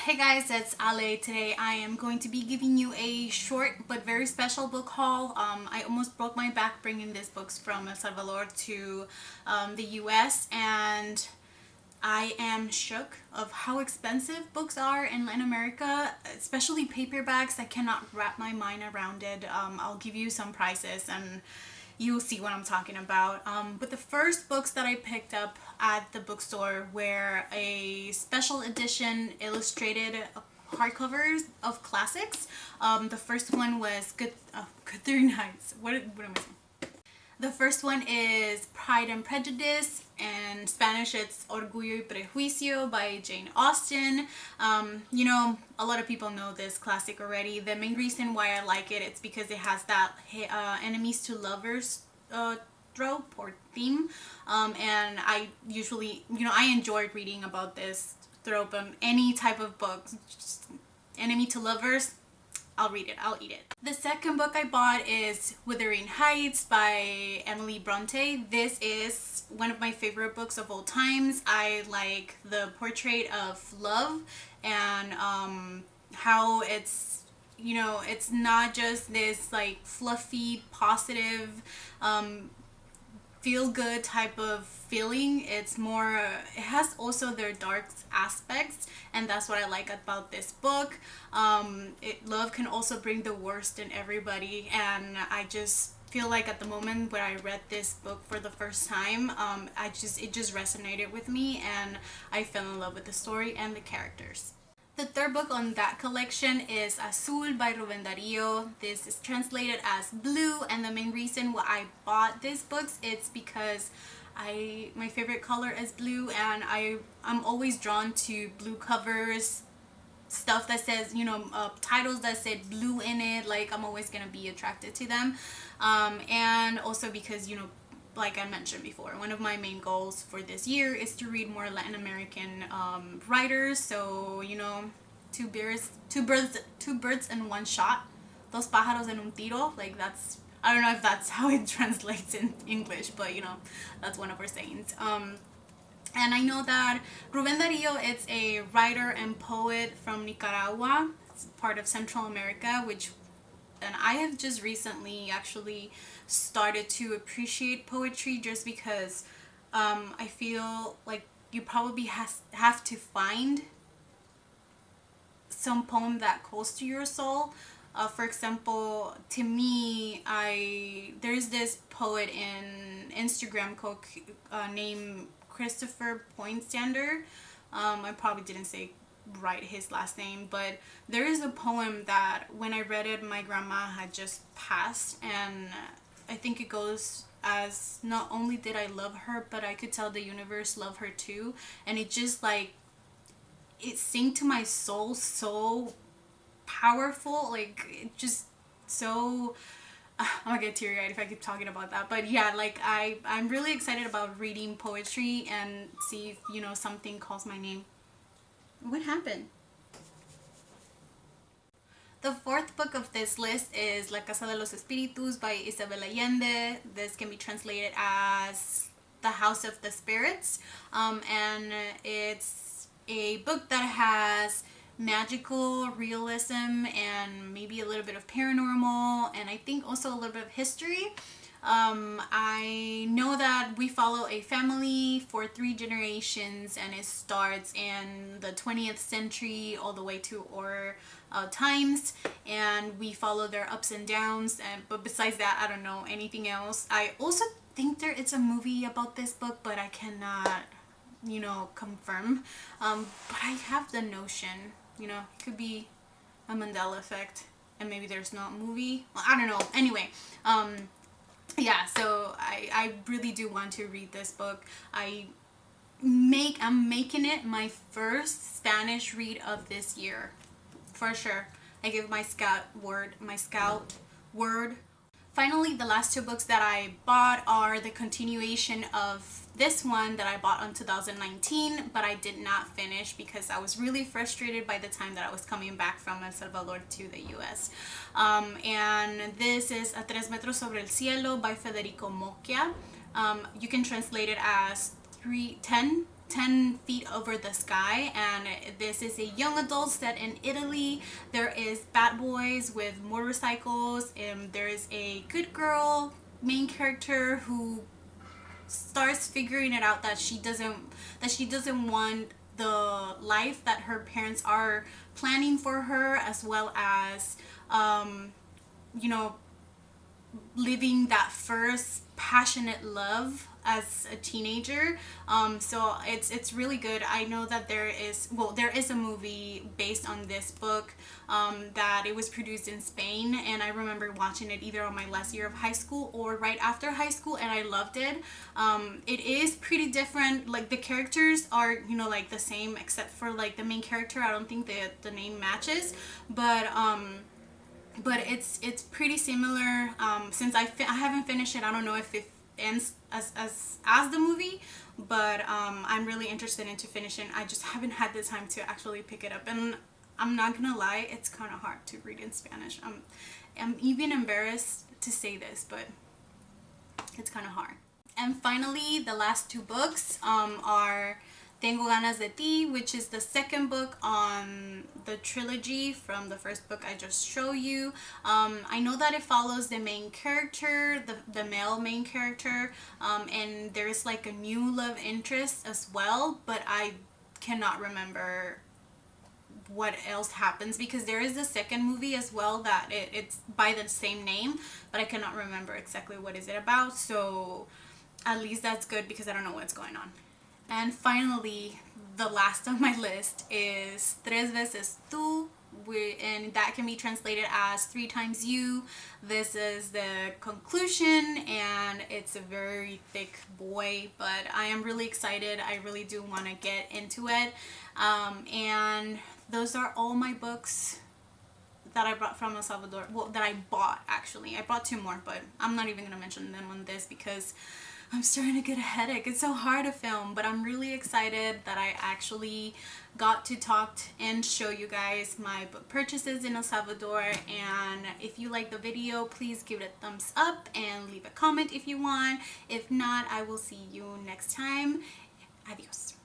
Hey guys, it's Ale. Today I am going to be giving you a short but very special book haul. I almost broke my back bringing these books from El Salvador to the US, and I am shook of how expensive books are in Latin America, especially paperbacks. I cannot wrap my mind around it. I'll give you some prices and you'll see what I'm talking about. But the first books that I picked up at the bookstore were a special edition illustrated hardcovers of classics. The first one was Withering Heights. What am I saying? The first one is Pride and Prejudice. In Spanish, it's Orgullo y Prejuicio by Jane Austen. A lot of people know this classic already. The main reason why I like it, it's because it has that enemies to lovers trope or theme. And I usually, I enjoy reading about this trope on any type of book. Just enemy to lovers, I'll read it. I'll eat it. The second book I bought is Withering Heights by Emily Bronte. This is one of my favorite books of all times. I like the portrait of love and how it's, it's not just this like fluffy, positive, feel good type of feeling. It's more, it has also their dark aspects, and that's what I like about this book. Love can also bring the worst in everybody, and I just feel like at the moment when I read this book for the first time, it just resonated with me, and I fell in love with the story and the characters. The third book on that collection is Azul by Rubén Darío. This is translated as Blue, and the main reason why I bought this book is because my favorite color is blue, and I'm always drawn to blue covers, stuff that says, titles that said blue in it. Like, I'm always gonna be attracted to them, and also because, like I mentioned before, one of my main goals for this year is to read more Latin American writers. So, two birds in one shot. Dos pájaros en un tiro. Like, that's, I don't know if that's how it translates in English, but that's one of our sayings. And I know that Rubén Darío is a writer and poet from Nicaragua. It's part of Central America, and I have just recently actually started to appreciate poetry, just because I feel like you probably have to find some poem that calls to your soul. For example, to me, there's this poet in Instagram named Christopher Poindexter. I probably didn't say right his last name, but there is a poem that when I read it, my grandma had just passed, and I think it goes as, not only did I love her, but I could tell the universe loved her too. And it just it sank to my soul so powerful, like it just so I'm gonna get teary-eyed if I keep talking about that. But yeah, like I'm really excited about reading poetry and see if something calls my name. What happened? The fourth book of this list is La Casa de los Espíritus by Isabel Allende. This can be translated as The House of the Spirits, and it's a book that has magical realism and maybe a little bit of paranormal, and I think also a little bit of history. I know that we follow a family for 3 generations, and it starts in the 20th century all the way to our times, and we follow their ups and downs. But besides that, I don't know anything else. I also think it's a movie about this book, but I cannot confirm. But I have the notion, it could be a Mandela effect, and maybe there's not a movie. Well, I don't know. Anyway, yeah, so I really do want to read this book. I'm making it my first Spanish read of this year, for sure. I give my scout word. Finally, the last 2 books that I bought are the continuation of this one that I bought in 2019, but I did not finish because I was really frustrated by the time that I was coming back from El Salvador to the US. And this is A Tres Metros Sobre el Cielo by Federico Mocchia. You can translate it as 10 10 feet over the sky, and this is a young adult set in Italy. There is bad boys with motorcycles, and there is a good girl main character who starts figuring it out that she doesn't want the life that her parents are planning for her, as well as you know, living that first passionate love as a teenager. So it's really good. I know that there is a movie based on this book, that it was produced in Spain, and I remember watching it either on my last year of high school or right after high school, and I loved it. It is pretty different. Like, the characters are, you know, like the same, except for like the main character. I don't think the name matches, but it's pretty similar. Since I haven't finished it, I don't know if it ends as the movie, but I'm really interested into finishing. I just haven't had the time to actually pick it up, and I'm not gonna lie, it's kind of hard to read in Spanish. I'm even embarrassed to say this, but it's kind of hard. And finally, the last two books are Tengo Gansetti, which is the second book on the trilogy from the first book I just showed you. I know that it follows the main character, the male main character, and there's like a new love interest as well, but I cannot remember what else happens, because there is a second movie as well that it's by the same name, but I cannot remember exactly what is it about. So at least that's good, because I don't know what's going on. And finally, the last on my list is Tres veces tú, and that can be translated as 3 times you. This is the conclusion, and it's a very thick boy, but I am really excited. I really do want to get into it. And those are all my books that I brought from El Salvador. Well, that I bought, actually. I bought 2 more, but I'm not even going to mention them on this because I'm starting to get a headache. It's so hard to film, but I'm really excited that I actually got to talk and show you guys my book purchases in El Salvador. And if you like the video, please give it a thumbs up and leave a comment if you want. If not, I will see you next time. Adios.